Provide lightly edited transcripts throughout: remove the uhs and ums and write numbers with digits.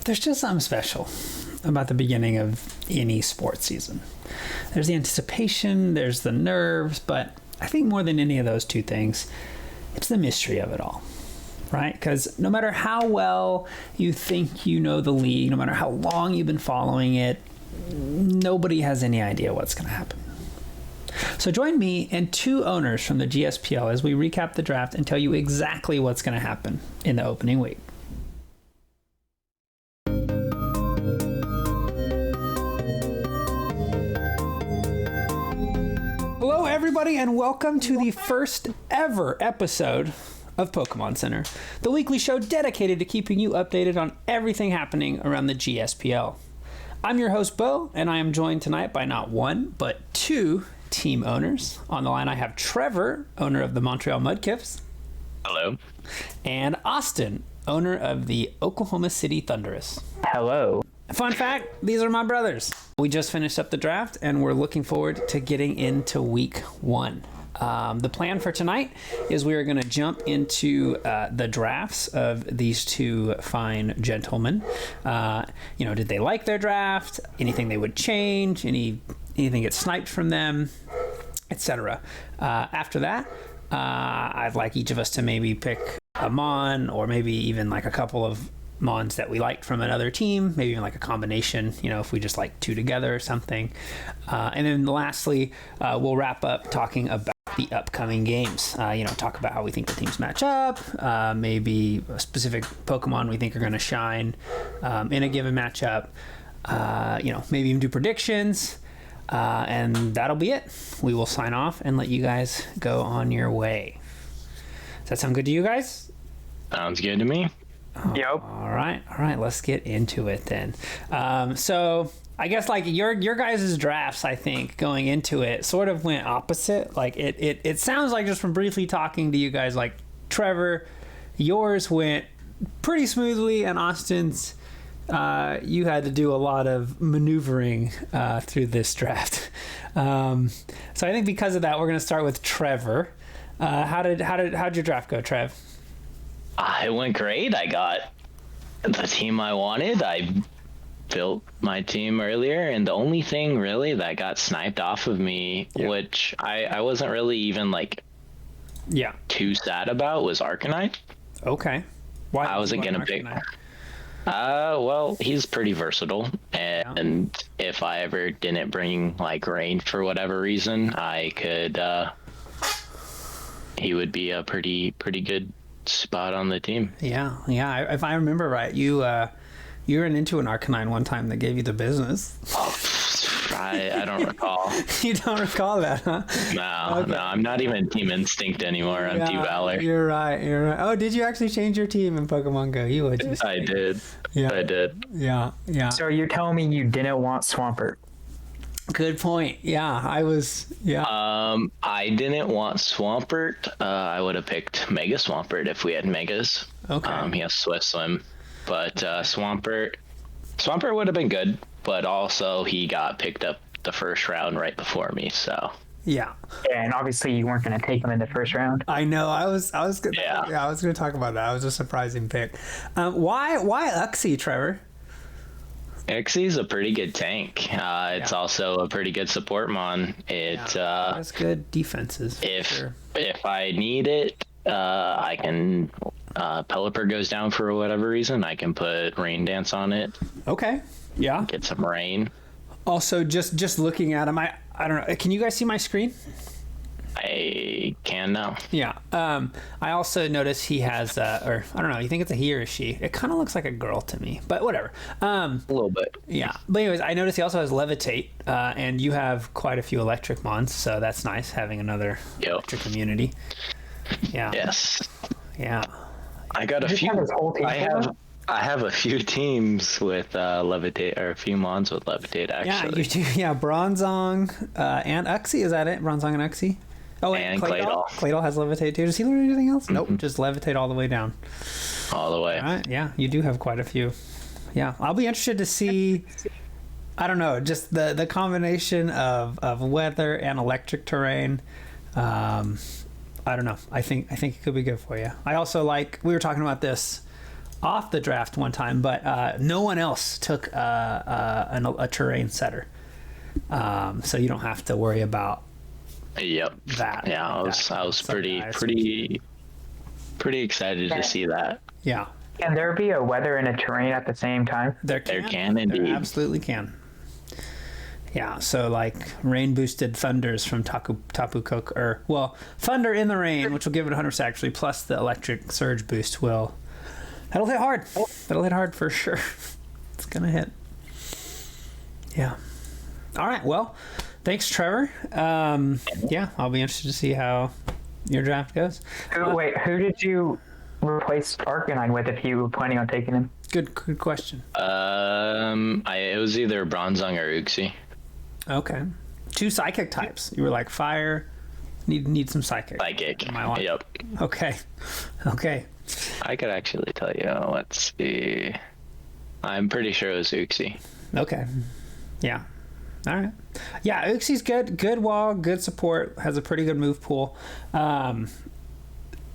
there's just something special about the beginning of any sports season. There's the anticipation, there's the nerves, but I think more than any of those two things, it's the mystery of it all, right? Because no matter how well you think you know the league, no matter how long you've been following it, nobody has any idea what's going to happen. So join me and two owners from the GSPL as we recap the draft and tell you exactly what's going to happen in the opening week. Hello, everybody, and welcome to the first ever episode of Pokemon Center, the weekly show dedicated to keeping you updated on everything happening around the GSPL. I'm your host, Bo, and I am joined tonight by not one, but two team owners. On the line, I have Trevor, owner of the Montreal Mudkips. Hello. And Austin, owner of the Oklahoma City Thunderous. Hello. Fun fact, these are my brothers. We just finished up the draft, and we're looking forward to getting into week one. The plan for tonight is we are going to jump into the drafts of these two fine gentlemen. Did they like their draft? Anything they would change? Anything get sniped from them, etc. After that, I'd like each of us to maybe pick a Mon, or maybe even like a couple of Mons that we liked from another team, maybe even like a combination, if we just like two together or something. And then lastly, we'll wrap up talking about the upcoming games. Talk about how we think the teams match up, maybe a specific Pokemon we think are going to shine in a given matchup, maybe even do predictions. And that'll be it. We will sign off and let you guys go on your way. Does that sound good to you guys? Sounds good to me. Yep. All right. Let's get into it then. So I guess like your guys' drafts, I think going into it sort of went opposite. Like it sounds like, just from briefly talking to you guys, like Trevor, yours went pretty smoothly, and Austin's, you had to do a lot of maneuvering through this draft. So I think because of that, we're going to start with Trevor. How'd your draft go, Trev? It went great. I got the team I wanted. I built my team earlier, and the only thing really that got sniped off of me, which I wasn't really even too sad about, was Arcanine. Okay. Why? I wasn't gonna pick. Well, he's pretty versatile, and if I ever didn't bring rain for whatever reason, I could. He would be a pretty good spot on the team. Yeah. If I remember right, you ran into an Arcanine one time that gave you the business. I don't recall. You don't recall that, huh? No, okay. No, I'm not even Team Instinct anymore. I'm Team Valor. You're right. Oh, did you actually change your team in Pokemon Go? You would. I did. Yeah. I did. Yeah. So you're telling me you didn't want Swampert? Good point. Yeah, I was. Yeah. I didn't want Swampert. I would have picked Mega Swampert if we had Megas. Okay. He has Swift Swim, but Swampert would have been good. But also, he got picked up the first round right before me. So. Yeah. And obviously, you weren't going to take him in the first round. I know. I was gonna. Yeah. I was going to talk about that. It was a surprising pick. Why Uxie, Trevor? Uxie's a pretty good tank. It's also a pretty good support mon. That's good defenses. If I need it, I can. Pelipper goes down for whatever reason, I can put Rain Dance on it. Okay. Yeah. Get some rain. Also, just looking at him, I don't know. Can you guys see my screen? I can now. Yeah. I also noticed he has, or I don't know, you think it's a he or a she? It kind of looks like a girl to me, but whatever. A little bit. Yeah. But anyways, I noticed he also has Levitate, and you have quite a few electric mons, so that's nice having another electric community. Yeah. Yes. Yeah. I got a few. I have a few teams with Levitate, or a few mons with Levitate, actually. Yeah, you do. Yeah, Bronzong and Uxie. Is that it? Bronzong and Uxie? Oh, and Claydol. Claydol has Levitate too. Does he learn anything else? Mm-hmm. Nope, just Levitate all the way down. All the way. All right. Yeah, you do have quite a few. Yeah, I'll be interested to see. I don't know, just the combination of weather and electric terrain. I don't know. I think it could be good for you. I also we were talking about this off the draft one time, but no one else took a terrain setter. So you don't have to worry about Yep. that. Yeah, I was pretty excited to see that. Yeah. Can there be a weather and a terrain at the same time? There can indeed. There absolutely can. Yeah, so like rain boosted thunders from Tapu Koko, or well, thunder in the rain, which will give it 100% actually, plus the electric surge boost that'll hit hard. That'll hit hard for sure. It's gonna hit. Yeah. All right. Well, thanks, Trevor. Yeah, I'll be interested to see how your draft goes. Who did you replace Arcanine with if you were planning on taking him? Good question. It was either Bronzong or Uxie. Okay. 2 psychic types. You were like fire. Need some psychic. Psychic. Yep. Okay. I could actually tell you. Let's see. I'm pretty sure it was Uxie. Okay. Yeah. All right. Yeah, Uxie's good. Good wall, good support, has a pretty good move pool.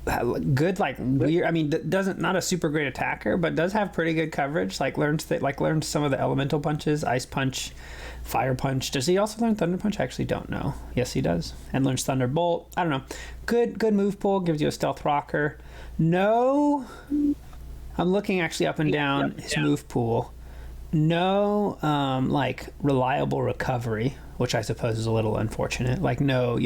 Good, like weird. I mean, not a super great attacker, but does have pretty good coverage. Learns some of the elemental punches, ice punch, fire punch. Does he also learn thunder punch? I actually don't know. Yes, he does, and learns thunderbolt. I don't know. Good move pool. Gives you a stealth rocker. No, I'm looking actually up and down his move pool. No, like reliable recovery, which I suppose is a little unfortunate. Like no,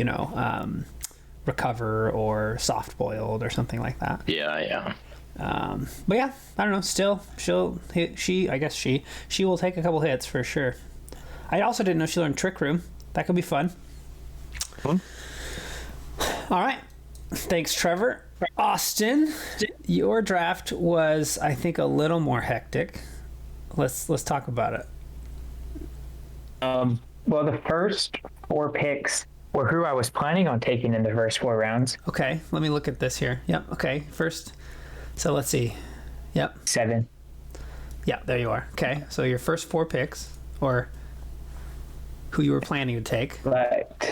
recover or soft boiled or something like that. Yeah. But yeah, I don't know. Still, she'll hit. I guess she will take a couple hits for sure. I also didn't know she learned Trick Room. That could be fun. All right. Thanks, Trevor. Austin, your draft was, I think, a little more hectic. Let's talk about it. Well, the first 4 picks were who I was planning on taking in the first 4 rounds. Okay, let me look at this here. Yep. Okay, first. So let's see. Yep. 7. Yeah, there you are. Okay, so your first 4 picks, or who you were planning to take. But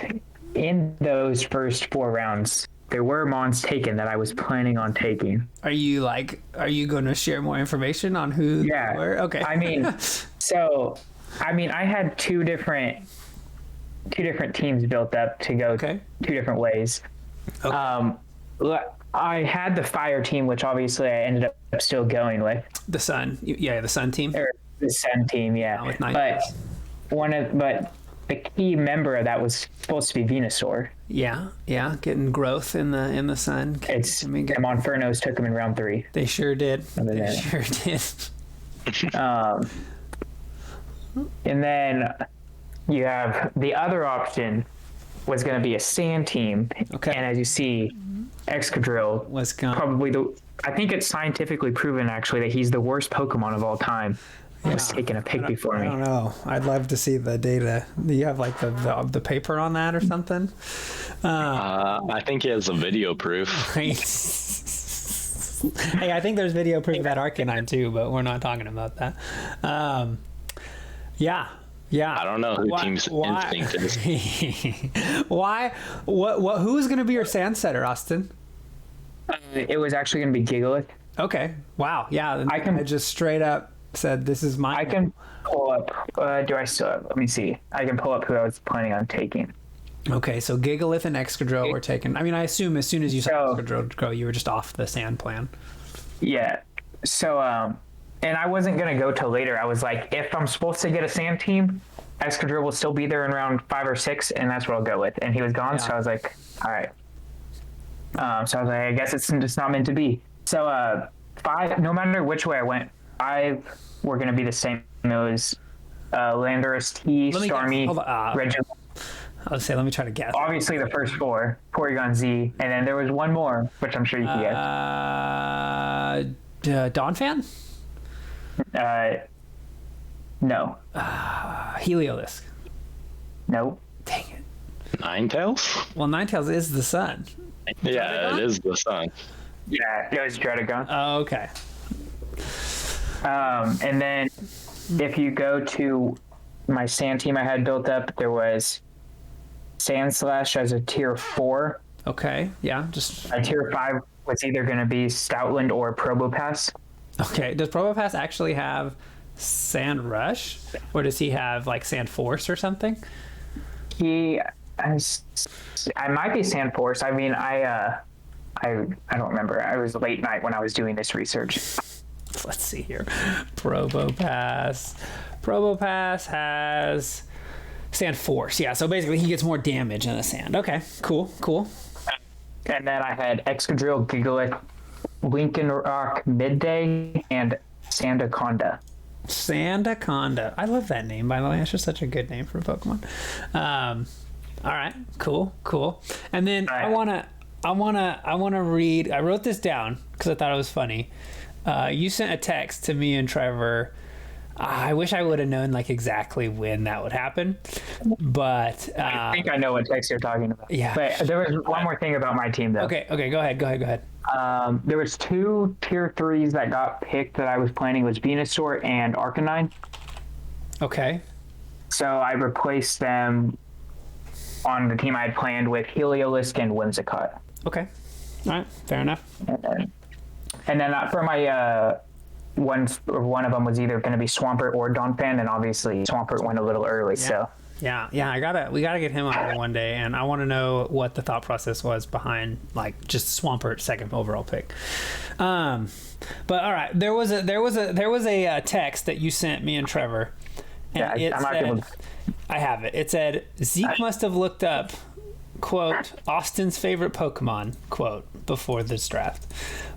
in those first 4 rounds, there were mons taken that I was planning on taking. Are you going to share more information on who they were? Okay. I mean, I had two different teams built up to go 2 different ways. Okay. I had the fire team, which obviously I ended up still going with. The sun. Yeah, the sun team. Or the sun team, yeah. With 9 but the key member of that was supposed to be Venusaur. Yeah, getting growth in the sun. The Monfernos took him in round 3. They sure did. Sure did. And then you have the other option was going to be a sand team. Okay. And as you see, Excadrill was probably I think it's scientifically proven actually that he's the worst Pokemon of all time. Was taking a pick before me. I don't know. I'd love to see the data. Do you have like the paper on that or something? I think he has a video proof. Hey, I think there's video proof of that Arcanine too, but we're not talking about that. Yeah. I don't know who Team's instinct is. Why? Who's going to be your sand setter, Austin? It was actually going to be Gigalith. Okay. Wow. Yeah. I just straight up said this is mine. I can pull up. Do I still have? Let me see. I can pull up who I was planning on taking. Okay, so Gigalith and Excadrill were taken. I mean, I assume as soon as you saw Excadrill go, you were just off the sand plan. Yeah. So, and I wasn't going to go till later. I was like, if I'm supposed to get a sand team, Excadrill will still be there in round 5 or 6, and that's what I'll go with. And he was gone, so I was like, all right. So I was like, I guess it's just not meant to be. So 5, no matter which way I went, 5 were going to be the same. It was Landorus, T, Starmie, Regigigas. I'll say, let me try to guess. Obviously, the first 4, Porygon Z, and then there was one more, which I'm sure you can guess. Donphan? No. Heliolisk? No. Dang it. Ninetales? Well, Ninetales is the sun. Yeah, it is the sun. Yeah, it was Dredagon. Oh, okay. And then if you go to my sand team I had built up, there was Sandslash as a tier 4. Okay, yeah, just... A tier 5 was either going to be Stoutland or Probopass. Okay. Does Probopass actually have Sand Rush, or does he have like Sand Force or something? He has, I might be Sand Force. I mean, I don't remember. I was late night when I was doing this research. Let's see here. Probopass. Probopass has Sand Force. Yeah, so basically he gets more damage in the sand. Okay, cool. And then I had Excadrill, Gigalith, Lincoln Rock, Midday, and Sandaconda. Sandaconda. I love that name, by the way. It's just such a good name for a Pokemon. All right, cool. And then I wanna read. I wrote this down because I thought it was funny. You sent a text to me and Trevor. I wish I would have known like exactly when that would happen, but I think I know what text you're talking about. Yeah. But there was one more thing about my team, though. Okay. Go ahead. There was 2 tier 3s that got picked that I was planning was Venusaur and Arcanine. Okay. So I replaced them on the team I had planned with Heliolisk and Whimsicott. Okay. All right. Fair enough. And then for my one of them was either going to be Swampert or Donphan, and obviously Swampert went a little early. So yeah, we gotta get him on here one day, and I want to know what the thought process was behind like just Swampert second overall pick. But all right, there was a text that you sent me and Trevor, and it said, I have it. It said Zeke must have looked up, quote, Austin's favorite Pokemon, quote, before this draft.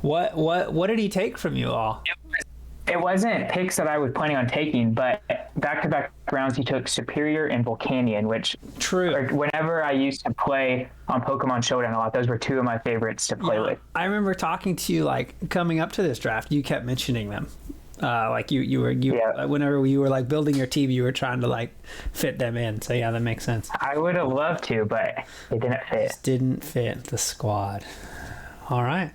What did he take from you all? it wasn't picks that I was planning on taking, but back-to-back rounds he took Superior and Volcanion, which whenever I used to play on Pokemon Showdown a lot, those were 2 of my favorites to play with. I remember talking to you like coming up to this draft, you kept mentioning them. Like you were whenever you were like building your team, you were trying to like fit them in. So yeah, that makes sense. I would have loved to, but it didn't fit. Just didn't fit the squad. All right.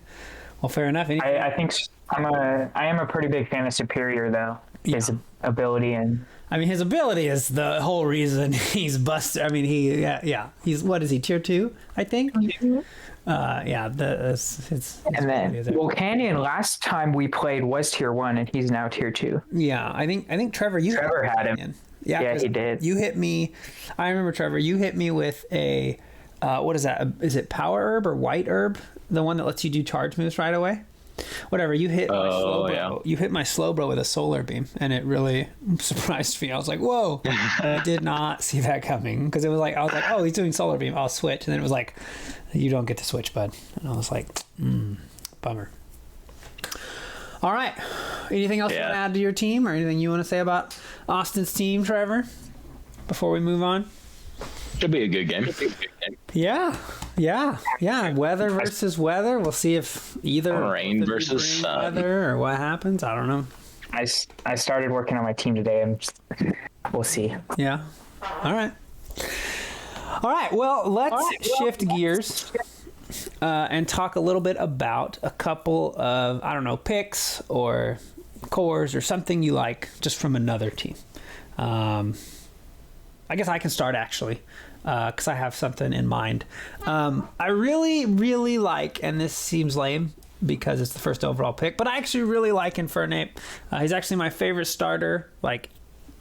Well, fair enough. I think I am a pretty big fan of Superior, though. His ability and I mean, his ability is the whole reason he's busted. I mean, he's what is he, tier 2? I think. Mm-hmm. It's and then Volcanion last time we played was tier 1, and he's now tier 2. Yeah, I think Trevor had him. Yeah, he did. You hit me. I remember, Trevor. You hit me with a what is that? Is it Power Herb or White Herb? The one that lets you do charge moves right away. Whatever, you hit my Slowbro. Yeah. You hit my Slowbro with a Solar Beam, and it really surprised me. I was like, "Whoa!" I did not see that coming because I was like, "Oh, he's doing Solar Beam. I'll switch." And then it was like, "You don't get to switch, bud." And I was like, "Bummer." All right. Anything else you want to add to your team, or anything you want to say about Austin's team, Trevor? Before we move on. Should be a good game. Yeah. Weather versus weather. We'll see if either rain versus sun weather or what happens. I don't know. I started working on my team today, and we'll see. Yeah. All right. Well, let's shift gears and talk a little bit about a couple of picks or cores or something you like just from another team. I guess I can start actually. Because I have something in mind. I really, really like, and this seems lame because it's the first overall pick, but I actually really like Infernape. He's actually my favorite starter, like,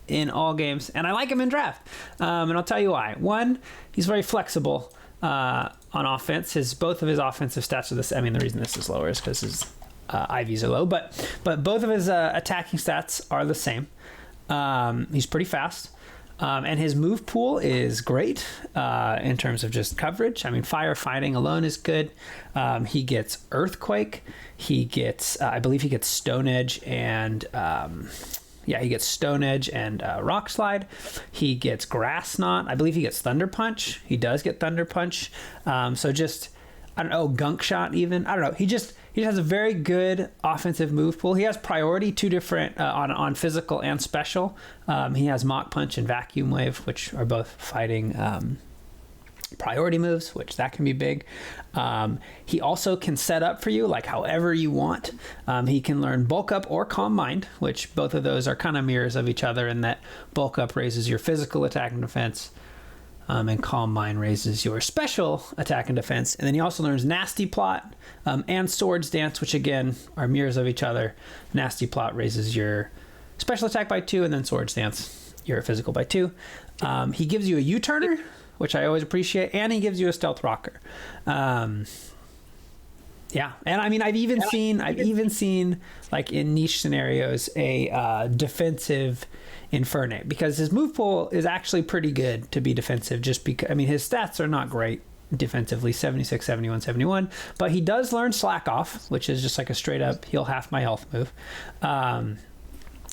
in all games, and I like him in draft. And I'll tell you why. One, he's very flexible on offense. Both of his offensive stats are the same. I mean, the reason this is lower is because his IVs are low, but both of his attacking stats are the same. He's pretty fast. And his move pool is great in terms of just coverage. I mean, firefighting alone is good. He gets Earthquake. He gets, I believe he gets Stone Edge and, he gets Stone Edge and Rock Slide. He gets Grass Knot. I believe he gets Thunder Punch. He does get Thunder Punch. So just, I don't know, Gunk Shot even. I don't know. He has a very good offensive move pool. He has priority, 2 different on physical and special. He has Mach Punch and Vacuum Wave, which are both fighting priority moves, which that can be big. He also can set up for you like however you want. He can learn Bulk Up or Calm Mind, which both of those are kind of mirrors of each other in that Bulk Up raises your physical attack and defense. and Calm Mind raises your special attack and defense. And then he also learns Nasty Plot and Swords Dance, which again are mirrors of each other. Nasty Plot raises your special attack by 2, and then Swords Dance your physical by 2. He gives you a U-turner, which I always appreciate, and he gives you a stealth rocker. Yeah, and I mean, I've even seen like in niche scenarios a defensive Infernate, because his move pool is actually pretty good to be defensive. Just because, I mean, his stats are not great defensively, 76, 71, 71, but he does learn Slack Off, which is just like a straight up heal half my health move.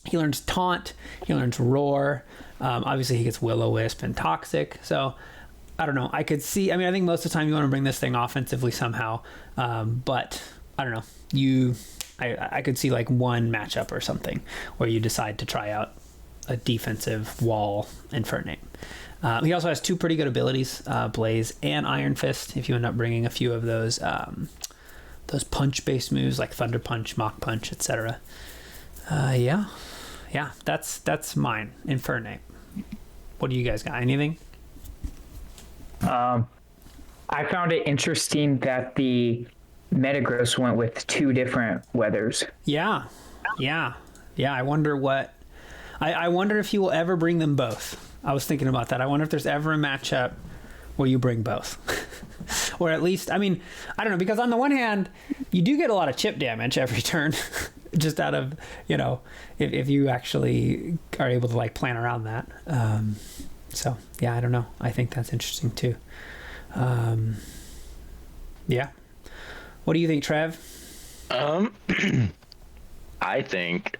He learns Taunt, he learns Roar. Obviously, he gets Will-O-Wisp and Toxic. So I don't know. I could see. I mean, I think most of the time you want to bring this thing offensively somehow, but I don't know. I could see like one matchup or something where you decide to try out a defensive wall Infernate. He also has 2 pretty good abilities, Blaze and Iron Fist. If you end up bringing a few of those punch-based moves like Thunder Punch, Mach Punch, etc. Yeah, that's mine. Infernate. What do you guys got? Anything? I found it interesting that the Metagross went with 2 different weathers. Yeah. I wonder what. I wonder if he will ever bring them both. I was thinking about that. I wonder if there's ever a matchup where you bring both. Or at least, I mean, I don't know, because on the one hand, you do get a lot of chip damage every turn, just out of, if you actually are able to like plan around that. So yeah, I don't know. I think that's interesting too. Yeah. What do you think, Trev? I think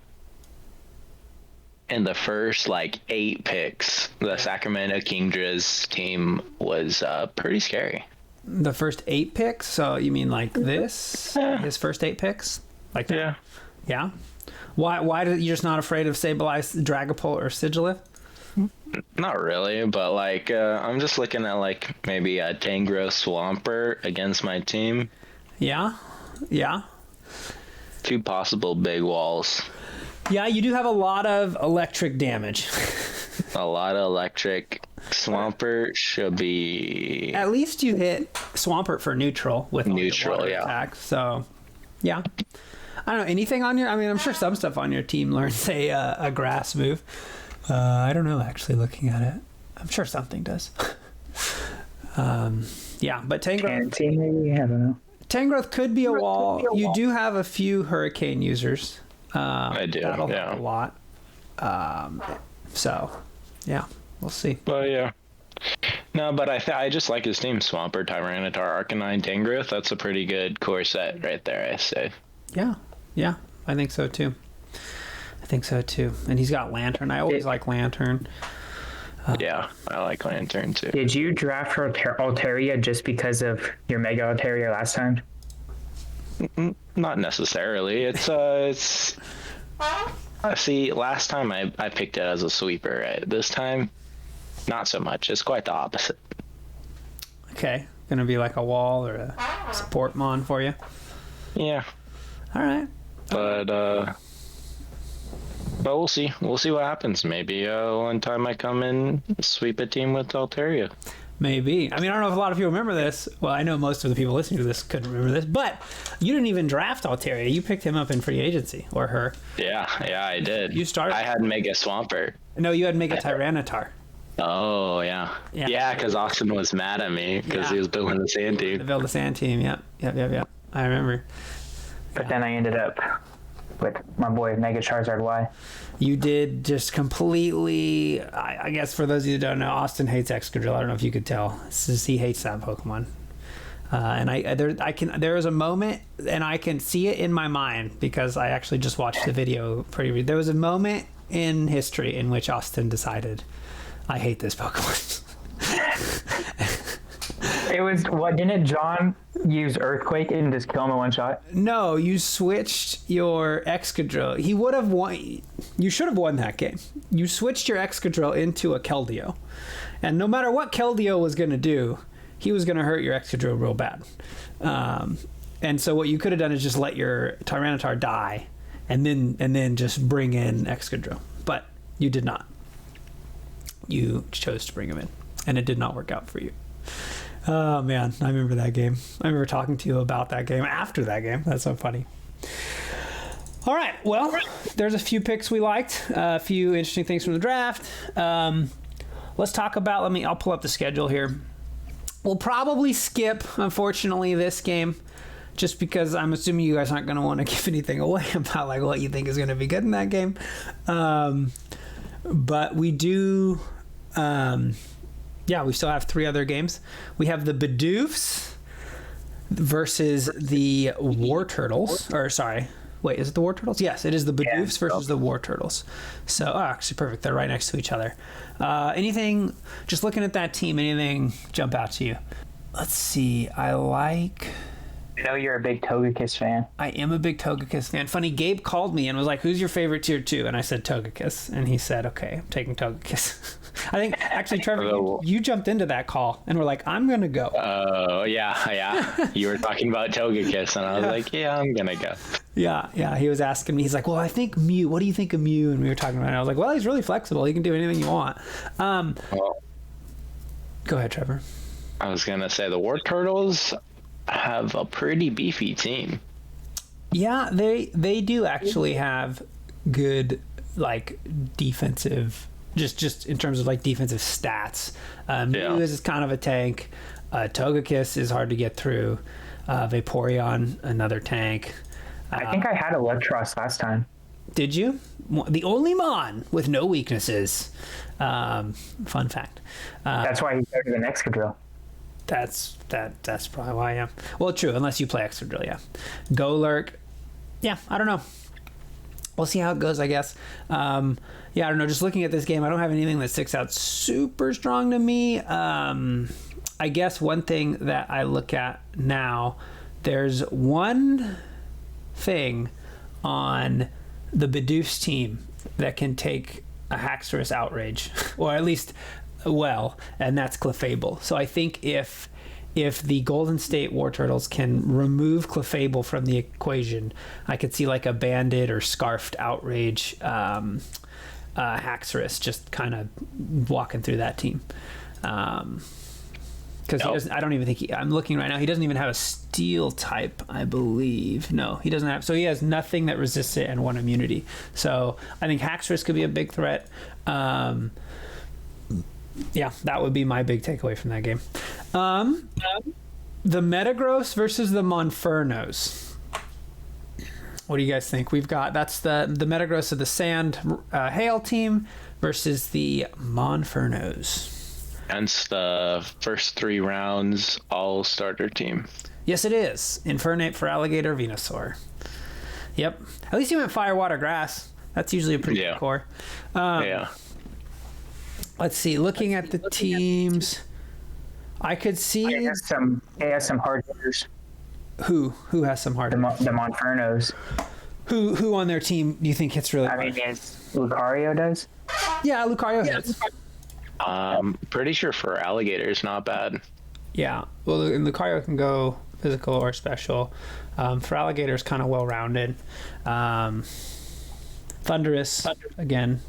in the first 8 picks, the Sacramento Kingdras team was pretty scary. The first 8 picks? So you mean like this? Yeah. His first 8 picks? Like that? Yeah. Yeah? Why did you just not afraid of Sableye, Dragapult, or Sigilith? Not really, but I'm just looking at maybe a Tangro Swampert against my team. Yeah? 2 possible big walls. Yeah, you do have a lot of electric damage. A lot of electric. Swampert should be... At least you hit Swampert for neutral with neutral, water yeah. attack. So, yeah. I don't know, anything on your... I mean, I'm sure some stuff on your team learns a grass move. I don't know, actually, looking at it. I'm sure something does. Yeah, but Tangrowth... Maybe, I don't know. Tangrowth could be a wall. You do have a few Hurricane users. I do, that'll yeah. help a lot. So, yeah, we'll see. But yeah. No, but I just like his team. Swampert, Tyranitar, Arcanine, Tangrowth. That's a pretty good core set right there, I say. Yeah, I think so too. And he's got Lantern. I always like Lantern. Yeah, I like Lantern too. Did you draft for Altaria just because of your Mega Altaria last time? Not necessarily. It's see, last time I picked it as a sweeper, right? This time, not so much. It's quite the opposite. Okay, gonna be like a wall or a support mon for you. Yeah. All right. But we'll see. We'll see what happens. Maybe one time I come in, sweep a team with Altaria. Maybe. I mean, I don't know if a lot of people remember this. Well, I know most of the people listening to this couldn't remember this, but you didn't even draft Altaria. You picked him up in free agency, or her. Yeah, I did. You started. I had Mega Swampert. No, you had Mega Tyranitar. Oh, yeah. Yeah, because Austin was mad at me because he was building the sand team. To build the sand team, yep. I remember. But then I ended up with my boy Mega Charizard Y. You did just completely. I guess for those of you that don't know, Austin hates Excadrill. I don't know if you could tell. He hates that Pokemon. And there was a moment, and I can see it in my mind because I actually just watched the video. There was a moment in history in which Austin decided, I hate this Pokemon. It was what? Didn't John use Earthquake and just kill him in one shot? No, you switched your Excadrill. He would have won. You should have won that game. You switched your Excadrill into a Keldeo, and no matter what Keldeo was going to do, he was going to hurt your Excadrill real bad. And so what you could have done is just let your Tyranitar die, and then just bring in Excadrill. But you did not. You chose to bring him in. and it did not work out for you. Oh man, I remember that game. I remember talking to you about that game after that game. That's so funny. All right, well, there's a few picks we liked, a few interesting things from the draft. Let's talk about, I'll pull up the schedule here. We'll probably skip, unfortunately, this game, just because I'm assuming you guys aren't going to want to give anything away about like what you think is going to be good in that game. But we do, we still have 3 other games. We have the Bidoofs versus the War Turtles, or sorry, wait, is it the War Turtles? Yes, it is the Bidoofs versus the War Turtles. So, actually, perfect. They're right next to each other. Anything, just looking at that team, anything jump out to you? Let's see. I know you're a big Togekiss fan. I am a big Togekiss fan. Funny, Gabe called me and was like, who's your favorite tier 2? And I said Togekiss. And he said, okay, I'm taking Togekiss. I think, actually, Trevor, you jumped into that call and were like, I'm going to go. Oh, yeah. You were talking about Togekiss, and I was like, yeah, I'm going to go. Yeah. He was asking me, he's like, well, I think Mew. What do you think of Mew? And we were talking about it. And I was like, well, he's really flexible. He can do anything you want. Go ahead, Trevor. I was going to say the War Turtles have a pretty beefy team. Yeah, they do actually have good, like, defensive, just in terms of, like, defensive stats. Mew is kind of a tank. Togekiss is hard to get through. Vaporeon, another tank. I think I had Electros last time. Did you? The only Mon with no weaknesses. Fun fact. That's why he's better than Excadrill. That's probably why, yeah. Well, true, unless you play Excadrill, yeah. Golurk, yeah, I don't know. We'll see how it goes, I guess. I don't know. Just looking at this game, I don't have anything that sticks out super strong to me. I guess one thing that I look at now, there's one thing on the Bidoofs team that can take a Haxorus Outrage, or at least, and that's Clefable. So I think if the Golden State War Turtles can remove Clefable from the equation, I could see like a Bandit or Scarfed Outrage Haxorus just kind of walking through that team. Because he doesn't. I don't even think I'm looking right now. He doesn't even have a Steel type, I believe. No, he doesn't have. So he has nothing that resists it and 1 immunity. So I think Haxorus could be a big threat. That would be my big takeaway from that game. The Metagross versus the Monfernos. What do you guys think? That's the Metagross of the Sand Hail team versus the Monfernos. Against the first 3 rounds all-starter team. Yes, it is. Infernape for Alligator, Venusaur. Yep. At least you went Fire, Water, Grass. That's usually a pretty good core. Let's see. Looking at the teams, I could see... He has some hard hitters. Who has some hard hitters? The Monfernos. Who on their team do you think hits really hard? I mean, Lucario does? Yeah, Lucario hits. Pretty sure for Alligator's not bad. Yeah, well, and Lucario can go physical or special. For Alligator's kind of well-rounded. Thundurus, again.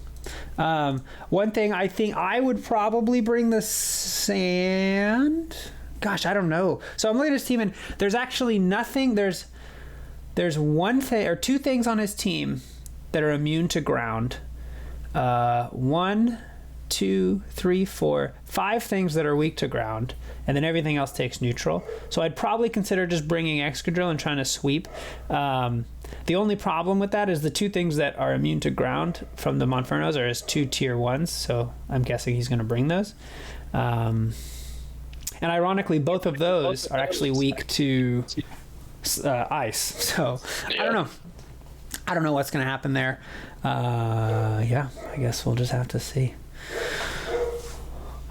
One thing I think I would probably bring the Sand. Gosh, I don't know. So I'm looking at his team, and there's actually nothing. There's one thing or 2 things on his team that are immune to ground. 1, 2, 3, 4, 5 things that are weak to ground, and then everything else takes neutral. So I'd probably consider just bringing Excadrill and trying to sweep. The only problem with that is the 2 things that are immune to ground from the Monfernos are his 2 tier 1s, so I'm guessing he's going to bring those. And ironically, both of those are actually weak to ice. So I don't know. I don't know what's going to happen there. I guess we'll just have to see.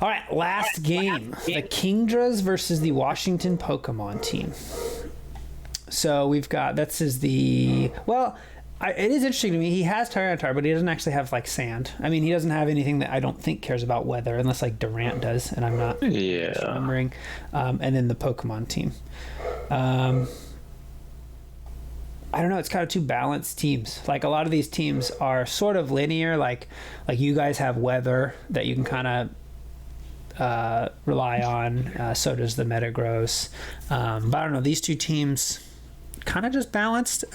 All right, last game. The Kingdras versus the Washington Pokemon team. So we've got, it is interesting to me. He has Tyranitar, but he doesn't actually have, like, sand. I mean, he doesn't have anything that I don't think cares about weather, unless, like, Durant does, and I'm not remembering. And then the Pokemon team. I don't know. It's kind of 2 balanced teams. Like, a lot of these teams are sort of linear. Like you guys have weather that you can kind of rely on. So does the Metagross. But I don't know. These two teams kind of just balanced.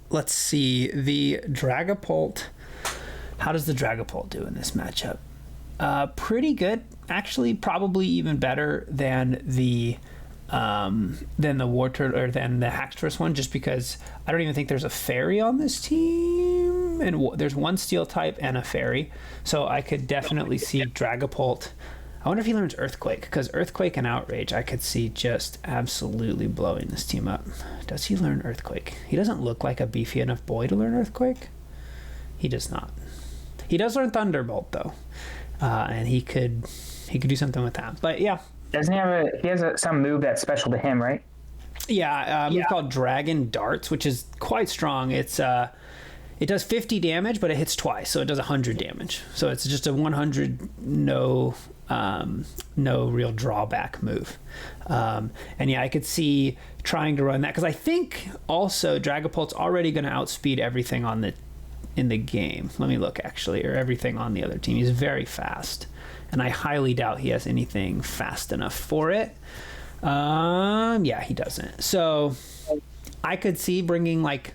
Let's see. The Dragapult. How does the Dragapult do in this matchup? Pretty good. Actually, probably even better than the Wartortle or than the Haxorus one, just because I don't even think there's a fairy on this team, and there's one steel type and a fairy, so I could definitely see Dragapult. I wonder if he learns Earthquake, because Earthquake and Outrage I could see just absolutely blowing this team up. Does he learn Earthquake? He doesn't look like a beefy enough boy to learn Earthquake. He does not. He does learn Thunderbolt though, and he could do something with that. But yeah. Doesn't he have some move that's special to him, right? Yeah, move called Dragon Darts, which is quite strong. It's it does 50 damage, but it hits twice, so it does 100 damage. So it's just a 100 no real drawback move. And yeah, I could see trying to run that, because I think also Dragapult's already going to outspeed everything in the game. Let me look, actually, or everything on the other team. He's very fast, and I highly doubt he has anything fast enough for it. Yeah, he doesn't. So I could see bringing like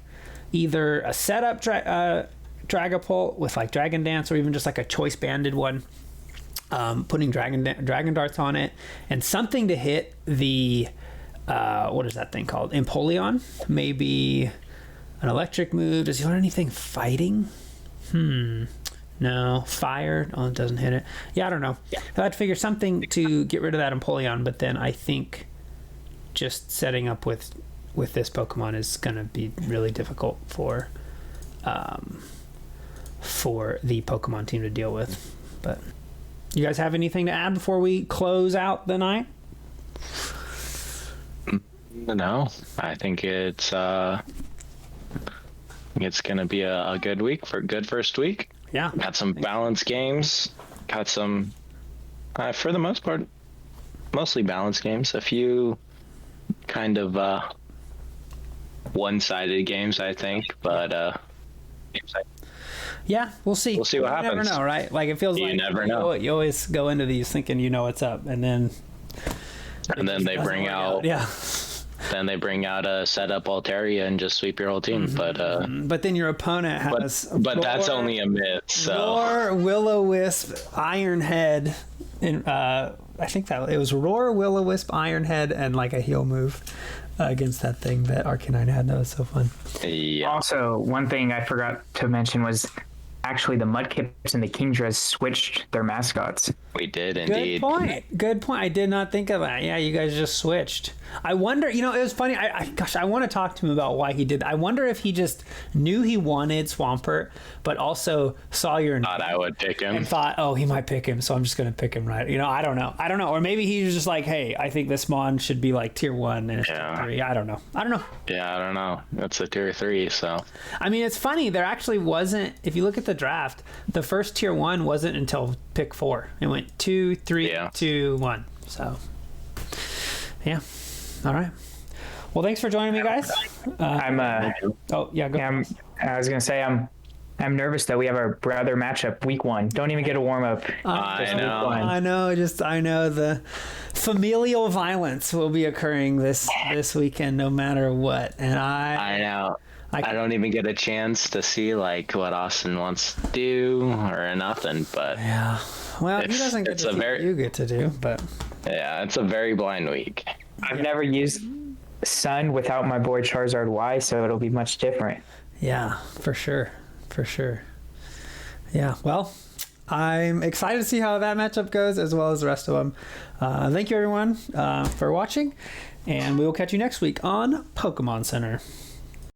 either a setup Dragapult with like Dragon Dance, or even just like a choice banded one, putting Dragon Darts on it, and something to hit the what is that thing called? Empoleon. Maybe an electric move. Does he learn anything fighting? No. Fire? Oh, it doesn't hit it. Yeah, I don't know. I'd figure something to get rid of that Empoleon, but then I think just setting up with this Pokemon is going to be really difficult for the Pokemon team to deal with. But you guys have anything to add before we close out the night? No, I think it's going to be a good week, for good first week. Yeah. Got some balanced games. Got some, for the most part, mostly balanced games. A few kind of one-sided games, I think. But yeah, we'll see. We'll see what happens. You never know, right? Like, it feels you like never know. You always go into these thinking you know what's up, and then they bring out. Yeah. Then they bring out a setup Altaria and just sweep your whole team. But then your opponent has. But that's only a myth. So Roar, Will-O-Wisp, Iron Head, and I think that it was Roar, Will-O-Wisp, Iron Head, and like a heal move against that thing that Arcanine had. That was so fun. Yeah. Also, one thing I forgot to mention was actually the Mudkips and the Kingdras switched their mascots. We did indeed. Good point. I did not think of that. Yeah, you guys just switched. I wonder, it was funny. I want to talk to him about why he did that. I wonder if he just knew he wanted Swampert, but also saw your name. Thought I would pick him. And thought, oh, he might pick him, so I'm just going to pick him, right? I don't know. Or maybe he was just like, hey, I think this Mon should be like tier 1 and it's tier 3. I don't know. Yeah, I don't know. That's a tier 3, so. I mean, it's funny. There actually wasn't, if you look at the draft, the first tier 1 wasn't until pick 4. It went 2, 3, 2, 1. So, yeah. All right. Well, thanks for joining me, guys. I was gonna say I'm nervous that we have our brother matchup week 1. Don't even get a warm up. I know. I know the familial violence will be occurring this weekend, no matter what. And I know. I don't even get a chance to see like what Austin wants to do or nothing, but yeah. Well, he doesn't get to do you get to do, but yeah, it's a very blind week. I've never used Sun without my boy Charizard Y, so it'll be much different. Yeah, for sure. Yeah, well, I'm excited to see how that matchup goes, as well as the rest of them. Thank you, everyone, for watching, and we will catch you next week on Pokemon Center.